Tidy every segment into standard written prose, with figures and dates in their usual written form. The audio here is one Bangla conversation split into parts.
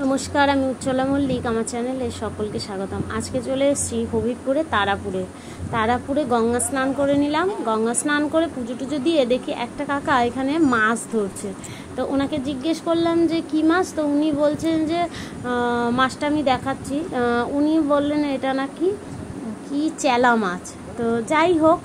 নমস্কার, আমি উজ্জ্বলা মল্লিক। আমার চ্যানেলে সকলকে স্বাগতম। আজকে চলে এসেছি হবিবপুরে তারাপুরে গঙ্গা স্নান করে নিলাম। গঙ্গা স্নান করে পুজো টুজো দিয়ে দেখি একটা কাকা এখানে মাছ ধরছে। তো ওনাকে জিজ্ঞেস করলাম যে কি মাছ, তো উনি বলছেন যে মাছটা আমি দেখাচ্ছি। উনি বললেন এটা নাকি কি চেলা মাছ। তো যাই হোক,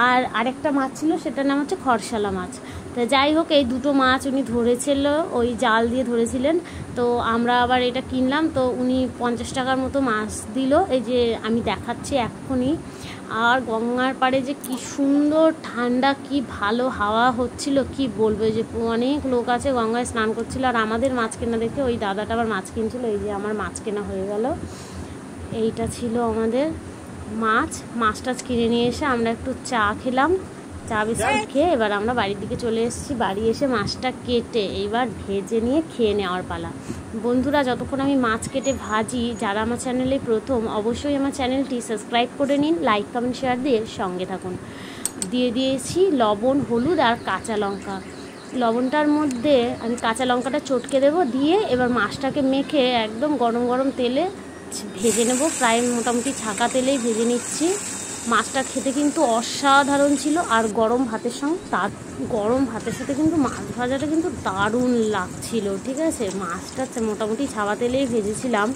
আর আরেকটা মাছ ছিল, সেটার নাম হচ্ছে খরশালা মাছ। তো যাই হোক, এই দুটো মাছ উনি ধরেছিল, ওই জাল দিয়ে ধরেছিলেন। তো আমরা আবার এটা কিনলাম, তো উনি 50 টাকার মতো মাছ দিল। এই যে আমি দেখাচ্ছি এক্ষুনি। আর গঙ্গার পাড়ে যে কি সুন্দর ঠান্ডা, কি ভালো হাওয়া হচ্ছিল, কি বলবো। যে অনেক লোক আছে গঙ্গায় স্নান করছিল, আর আমাদের মাছ কেনা দেখে ওই দাদাটা আবার মাছ কিনছিল। এই যে আমার মাছ কেনা হয়ে গেল। এইটা ছিল আমাদের মাছ টাছ কিনে নিয়ে এসে আমরা একটু চা খেলাম। চা বিস্কুট খেয়ে এবার আমরা বাড়ির দিকে চলে এসেছি। বাড়ি এসে মাছটা কেটে এইবার ভেজে নিয়ে খেয়ে নেওয়ার পালা। বন্ধুরা, যতক্ষণ আমি মাছ কেটে ভাজি, যারা আমার চ্যানেলে প্রথম, অবশ্যই আমার চ্যানেলটি সাবস্ক্রাইব করে নিন, লাইক কমেন্ট শেয়ার দিয়ে সঙ্গে থাকুন। দিয়ে দিয়েছি লবণ, হলুদ আর কাঁচা লঙ্কা। লবণটার মধ্যে আমি কাঁচা লঙ্কাটা চটকে দেবো, দিয়ে এবার মাছটাকে মেখে একদম গরম গরম তেলে ভেজে নেব। প্রায় মোটামুটি ছাকা তেলেই ভেজে নিচ্ছি। মাছটা খেতে কিন্তু অসাধারণ ছিল, আর গরম ভাতের সাথে কিন্তু মাছ ভাজাটা কিন্তু দারুণ লাগছিল। ঠিক আছে, মাছটা মোটামুটি ছাকা তেলেই ভেজেছিলাম।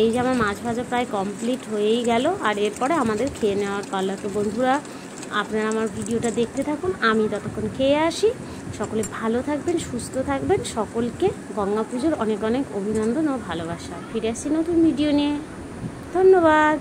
এই যে আমার মাছ ভাজা প্রায় কমপ্লিট হয়েই গেল, আর এরপরে আমাদের খেয়ে নেওয়ার পালা। তো বন্ধুরা, আপনারা আমার ভিডিওটা দেখতে থাকুন, আমি ততক্ষণ খেয়ে আসি। সকলে ভালো থাকবেন, সুস্থ থাকবেন। সকলকে গঙ্গা পুজোর অনেক অনেক অভিনন্দন ও ভালোবাসা। ফিরে আসছি নতুন ভিডিও নিয়ে। ধন্যবাদ।